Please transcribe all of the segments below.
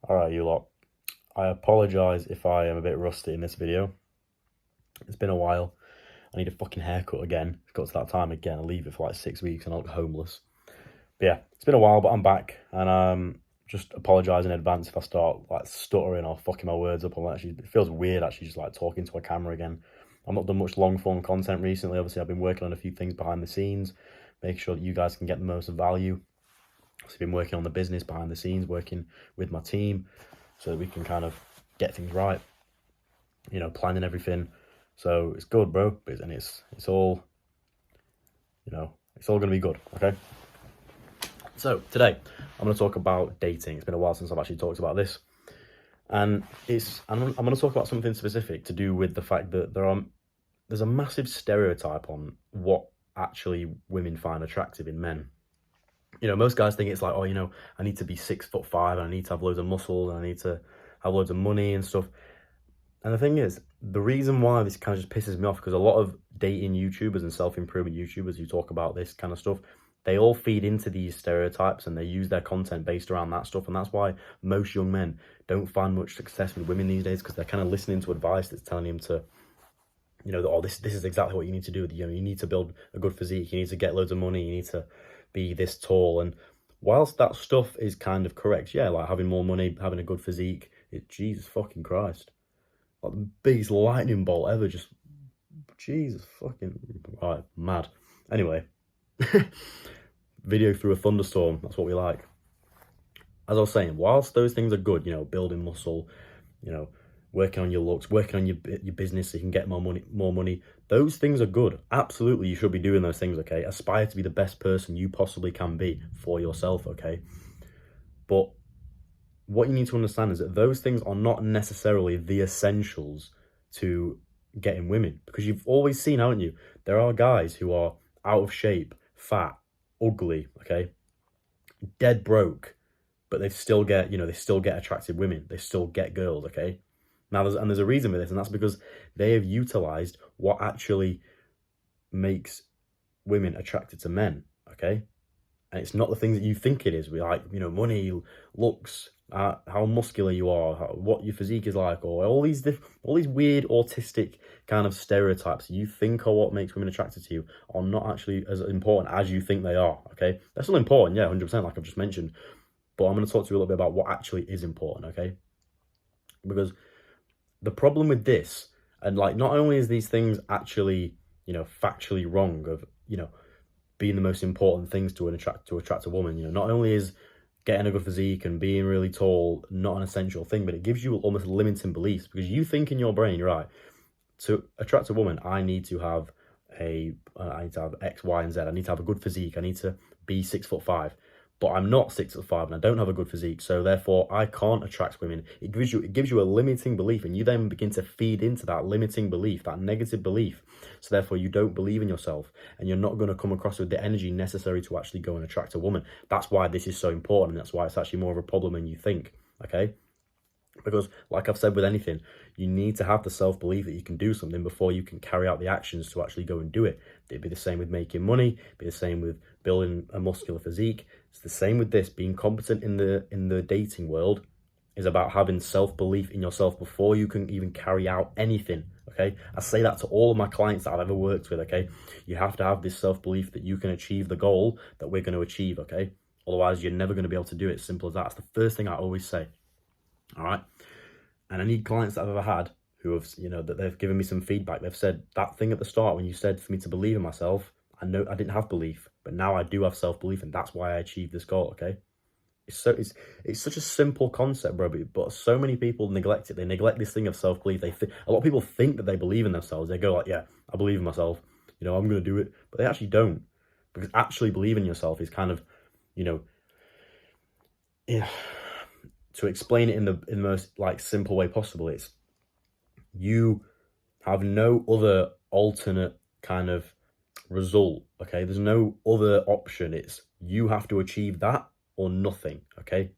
Alright, you lot. I apologise if I am a bit rusty in this video. It's been a while. I need a fucking haircut again. It's got to that time again. I leave it for like 6 weeks and I look homeless. But yeah, it's been a while, but I'm back. And just apologise in advance if I start like stuttering or fucking my words up. It feels weird actually just like talking to a camera again. I've not done much long form content recently. Obviously, I've been working on a few things behind the scenes, making sure that you guys can get the most value. So I've been working on the business behind the scenes, working with my team so that we can kind of get things right, planning everything. So it's good, bro. And it's all, it's all going to be good, okay? So today, I'm going to talk about dating. It's been a while since I've actually talked about this. And I'm going to talk about something specific to do with the fact that there's a massive stereotype on what actually women find attractive in men. Most guys think it's like, I need to be 6'5", and I need to have loads of muscles, and I need to have loads of money and stuff. And the thing is, the reason why this kind of just pisses me off, because a lot of dating YouTubers and self-improvement YouTubers who talk about this kind of stuff, they all feed into these stereotypes and they use their content based around that stuff. And that's why most young men don't find much success with women these days, because they're kind of listening to advice that's telling them to, this is exactly what you need to do. You need to build a good physique, you need to get loads of money, you need to be this tall. And whilst that stuff is kind of correct, yeah, like having more money, having a good physique, Jesus fucking Christ, like the biggest lightning bolt ever, just Jesus fucking right, mad. Anyway, video through a thunderstorm, that's what we like. As I was saying, whilst those things are good, building muscle, working on your looks, working on your business so you can get more money, those things are good. Absolutely, you should be doing those things, okay? Aspire to be the best person you possibly can be for yourself, okay? But what you need to understand is that those things are not necessarily the essentials to getting women, because you've always seen, haven't you? There are guys who are out of shape, fat, ugly, okay? Dead broke, but they still get, they still get attractive women. They still get girls, okay? Now, there's a reason for this, and that's because they have utilized what actually makes women attracted to men, okay? And it's not the things that you think it is. We like, money, looks, how muscular you are, what your physique is like, or all these weird autistic kind of stereotypes you think are what makes women attracted to you are not actually as important as you think they are, okay? They're still important, yeah, 100%, like I've just mentioned. But I'm going to talk to you a little bit about what actually is important, okay? Because the problem with this, and like, not only is these things actually, factually wrong of, being the most important things to attract a woman, not only is getting a good physique and being really tall not an essential thing, but it gives you almost limiting beliefs, because you think in your brain, right, to attract a woman, I need to have X, Y, and Z. I need to have a good physique. I need to be 6'5". But I'm not 6'5" and I don't have a good physique, so therefore I can't attract women. It gives you a limiting belief, and you then begin to feed into that limiting belief, that negative belief. So therefore you don't believe in yourself, and you're not going to come across with the energy necessary to actually go and attract a woman. That's why this is so important, and that's why it's actually more of a problem than you think, okay? Because like I've said with anything, you need to have the self-belief that you can do something before you can carry out the actions to actually go and do it. It'd be the same with making money, be the same with building a muscular physique. It's the same with this. Being competent in the dating world is about having self-belief in yourself before you can even carry out anything, okay? I say that to all of my clients that I've ever worked with, okay? You have to have this self-belief that you can achieve the goal that we're going to achieve, okay? Otherwise, you're never going to be able to do it. Simple as that. That's the first thing I always say. All right. And I need clients that I've ever had who have, that they've given me some feedback. They've said that thing at the start when you said for me to believe in myself, I know I didn't have belief, but now I do have self-belief, and that's why I achieved this goal, okay? It's such a simple concept, bro, but so many people neglect it. They neglect this thing of self-belief. A lot of people think that they believe in themselves. They go like, yeah, I believe in myself. I'm going to do it. But they actually don't, because actually believing in yourself is kind of, yeah. To explain it in the most like simple way possible, it's you have no other alternate kind of result, okay? There's no other option. It's you have to achieve that or nothing, okay?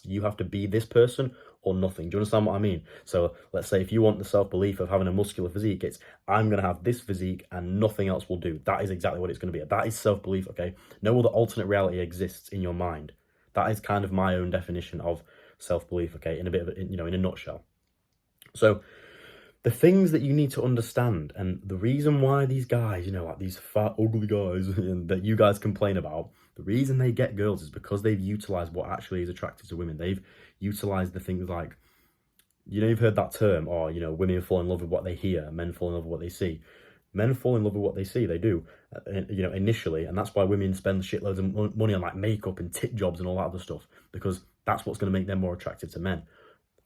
You have to be this person or nothing. Do you understand what I mean? So let's say if you want the self-belief of having a muscular physique, it's I'm going to have this physique and nothing else will do. That is exactly what it's going to be. That is self-belief, okay? No other alternate reality exists in your mind. That is kind of my own definition of self-belief, okay, in a bit of a, in a nutshell. So the things that you need to understand, and the reason why these guys, like these fat, ugly guys that you guys complain about, the reason they get girls is because they've utilized what actually is attractive to women. They've utilized the things like, you've heard that term, or, women fall in love with what they hear, men fall in love with what they see. Men fall in love with what they see, they do, initially, and that's why women spend shitloads of money on like makeup and tit jobs and all that other stuff, because that's what's going to make them more attractive to men.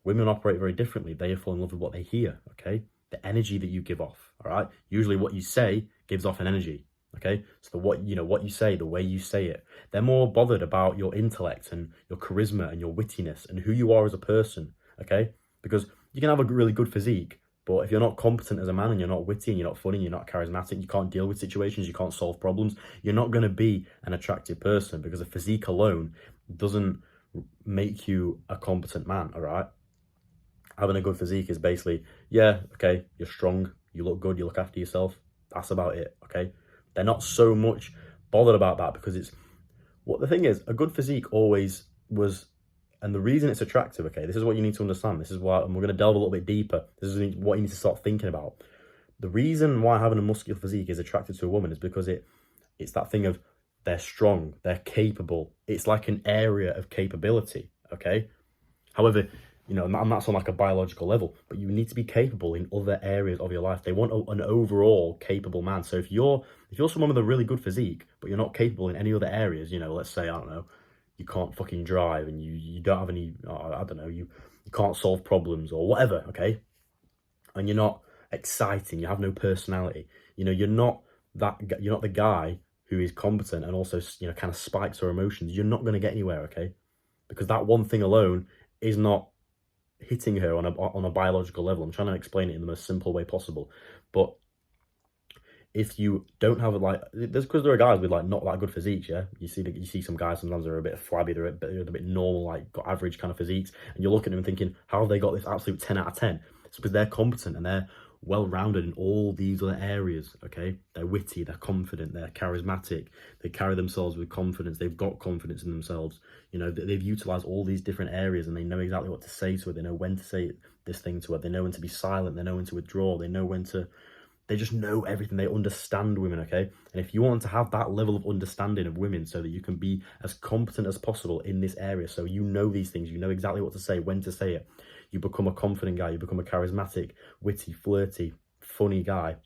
Women operate very differently. They fall in love with what they hear, okay? The energy that you give off, all right? Usually what you say gives off an energy, okay? So what you say, the way you say it. They're more bothered about your intellect and your charisma and your wittiness and who you are as a person, okay? Because you can have a really good physique, but if you're not competent as a man and you're not witty and you're not funny and you're not charismatic, you can't deal with situations, you can't solve problems, you're not going to be an attractive person, because a physique alone doesn't make you a competent man, all right? Having a good physique is basically, yeah, okay, you're strong, you look good, you look after yourself. That's about it, okay? They're not so much bothered about that, because the thing is, a good physique always was, and the reason it's attractive, okay, this is what you need to understand. This is why, and we're going to delve a little bit deeper. This is what you need to start thinking about. The reason why having a muscular physique is attractive to a woman is because it's that thing of they're strong, they're capable. It's like an area of capability, okay? However, and that's on like a biological level, but you need to be capable in other areas of your life. They want an overall capable man. So if you're someone with a really good physique, but you're not capable in any other areas, let's say, I don't know, you can't fucking drive and you don't have any, I don't know, you can't solve problems or whatever, okay? And you're not exciting, you have no personality, you're not the guy who is competent and also, kind of spikes our emotions. You're not going to get anywhere, okay? Because that one thing alone is not hitting her on a biological level. I'm trying to explain it in the most simple way possible. But if you don't have because there are guys with like not that good physiques, yeah. You see some guys sometimes are a bit flabby, they're a bit normal, like got average kind of physiques, and you're looking at them thinking, how have they got this absolute 10 out of 10? It's because they're competent and they're well-rounded in all these other areas, okay? They're witty, they're confident, they're charismatic, they carry themselves with confidence, they've got confidence in themselves, they've utilized all these different areas, and they know exactly what to say to her, they know when to say this thing to her, they know when to be silent, they know when to withdraw, they just know everything, they understand women, okay? And if you want to have that level of understanding of women so that you can be as competent as possible in this area, so you know these things, you know exactly what to say, when to say it, you become a confident guy, you become a charismatic, witty, flirty, funny guy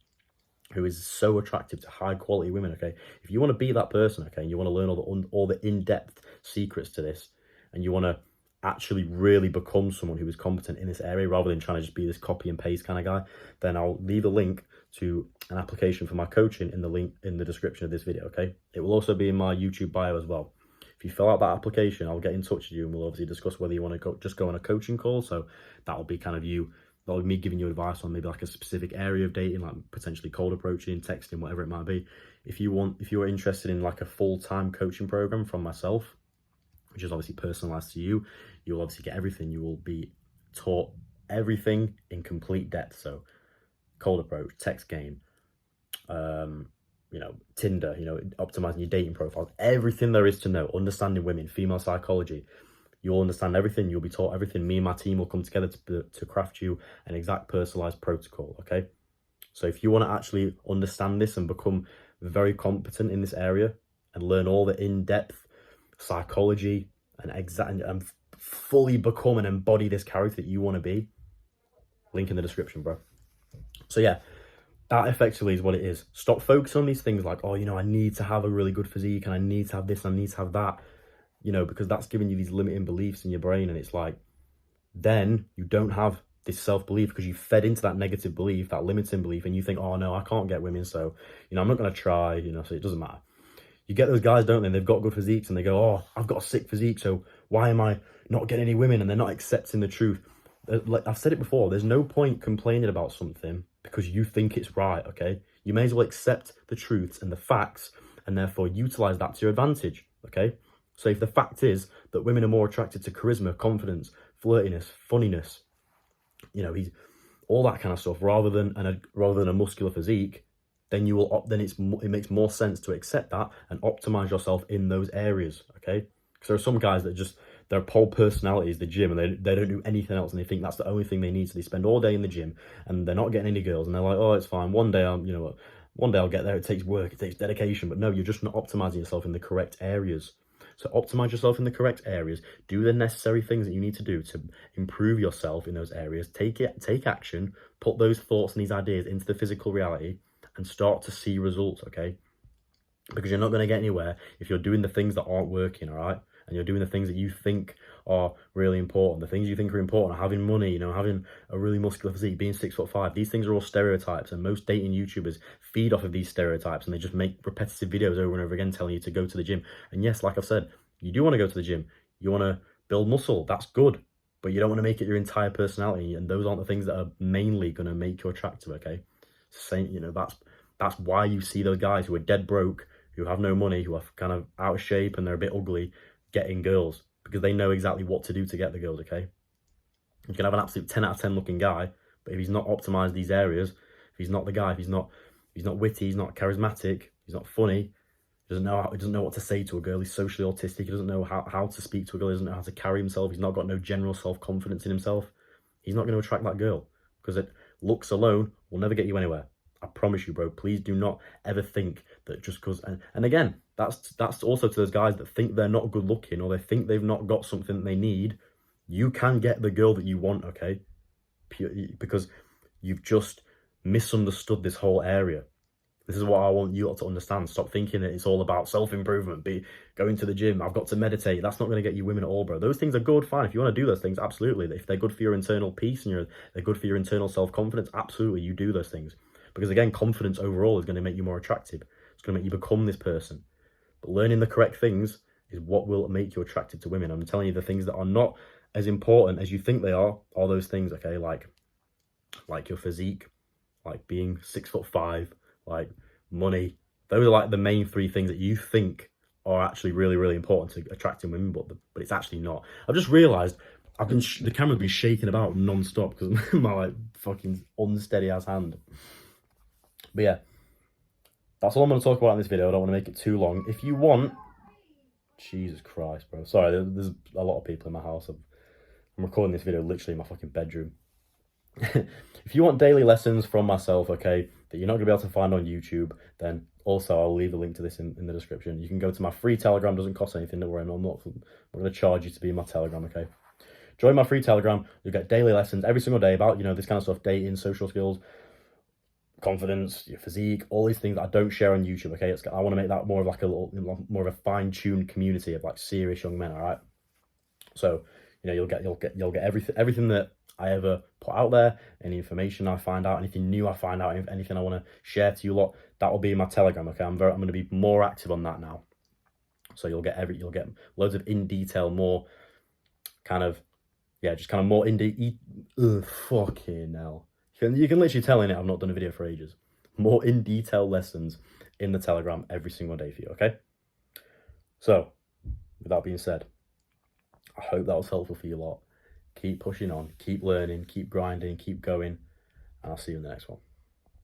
who is so attractive to high quality women, okay? If you want to be that person, okay, and you want to learn all the in-depth secrets to this, and you want to actually really become someone who is competent in this area rather than trying to just be this copy and paste kind of guy, then I'll leave a link to an application for my coaching in the link in the description of this video, okay? It will also be in my YouTube bio as well. If you fill out that application, I'll get in touch with you and we'll obviously discuss whether you want to just go on a coaching call. So that'll be kind of that'll be me giving you advice on maybe like a specific area of dating, like potentially cold approaching, texting, whatever it might be. If you're interested in like a full-time coaching program from myself, which is obviously personalized to you, you'll obviously get everything. You will be taught everything in complete depth. So cold approach, text game, Tinder, optimizing your dating profiles, everything there is to know, understanding women, female psychology. You'll understand everything. You'll be taught everything. Me and my team will come together to craft you an exact personalized protocol, okay? So if you want to actually understand this and become very competent in this area and learn all the in-depth psychology and fully become and embody this character that you want to be, link in the description, bro. So yeah, that effectively is what it is. Stop focusing on these things like, oh, I need to have a really good physique and I need to have this and I need to have that, because that's giving you these limiting beliefs in your brain. And it's like, then you don't have this self-belief because you fed into that negative belief, that limiting belief, and you think, oh no, I can't get women, so, I'm not going to try, so it doesn't matter. You get those guys, don't they? And they've got good physiques and they go, oh, I've got a sick physique, so why am I not getting any women? And they're not accepting the truth. Like I've said it before, there's no point complaining about something because you think it's right, okay? You may as well accept the truths and the facts and therefore utilize that to your advantage, okay? So if the fact is that women are more attracted to charisma, confidence, flirtiness, funniness, he's all that kind of stuff rather than a muscular physique, then it makes more sense to accept that and optimize yourself in those areas, okay? Because there are some guys that their whole personality is the gym, and they don't do anything else, and they think that's the only thing they need. So they spend all day in the gym, and they're not getting any girls, and they're like, oh, it's fine. One day one day I'll get there. It takes work, it takes dedication, but no, you're just not optimizing yourself in the correct areas. So optimize yourself in the correct areas. Do the necessary things that you need to do to improve yourself in those areas. Take action. Put those thoughts and these ideas into the physical reality, and start to see results. Okay. Because you're not going to get anywhere if you're doing the things that aren't working, all right? And you're doing the things that you think are really important. The things you think are important are having money, having a really muscular physique, being 6'5". These things are all stereotypes, and most dating YouTubers feed off of these stereotypes, and they just make repetitive videos over and over again telling you to go to the gym. And yes, like I've said, you do want to go to the gym. You want to build muscle. That's good. But you don't want to make it your entire personality, and those aren't the things that are mainly going to make you attractive, okay? Same, that's why you see those guys who are dead broke, who have no money, who are kind of out of shape and they're a bit ugly, getting girls, because they know exactly what to do to get the girls, okay? You can have an absolute 10 out of 10 looking guy, but if he's not optimized these areas, if he's not the guy, if he's not witty, he's not charismatic, he's not funny, he doesn't know what to say to a girl, he's socially autistic, he doesn't know how to speak to a girl, he doesn't know how to carry himself, he's not got no general self-confidence in himself, he's not going to attract that girl, because looks alone will never get you anywhere. I promise you, bro. Please do not ever think that just because... And again, that's also to those guys that think they're not good looking, or they think they've not got something they need. You can get the girl that you want, okay? Because you've just misunderstood this whole area. This is what I want you all to understand. Stop thinking that it's all about self-improvement, going to the gym, I've got to meditate. That's not going to get you women at all, bro. Those things are good, fine. If you want to do those things, absolutely. If they're good for your internal peace and they're good for your internal self-confidence, absolutely, you do those things. Because again, confidence overall is going to make you more attractive. It's going to make you become this person. But learning the correct things is what will make you attractive to women. I'm telling you, the things that are not as important as you think they are those things, okay? Like your physique, like being 6'5", like money. Those are like the main three things that you think are actually really, really important to attracting women, but it's actually not. I've just realised the camera's been shaking about non-stop because of my like fucking unsteady ass hand. But yeah, that's all I'm going to talk about in this video. I don't want to make it too long. If you want... Jesus Christ, bro. Sorry, there's a lot of people in my house. I'm recording this video literally in my fucking bedroom. If you want daily lessons from myself, okay, that you're not going to be able to find on YouTube, then also I'll leave a link to this in the description. You can go to my free Telegram. Doesn't cost anything. Don't worry, I'm not going to charge you to be in my Telegram, okay? Join my free Telegram. You'll get daily lessons every single day about, this kind of stuff, dating, social skills, confidence, your physique, all these things that I don't share on YouTube, okay? I want to make that more of like more of a fine-tuned community of like serious young men, all right? So, you'll get everything that I ever put out there, any information I find out, anything new I find out, anything I want to share to you lot, that will be in my Telegram, okay? I'm going to be more active on that now. So you'll get loads of in detail, more kind of, just kind of more in detail. Fucking hell. You can literally tell in it I've not done a video for ages. More in detail lessons in the Telegram every single day for you, okay? So, with that being said, I hope that was helpful for you lot. Keep pushing on, keep learning, keep grinding, keep going, and I'll see you in the next one.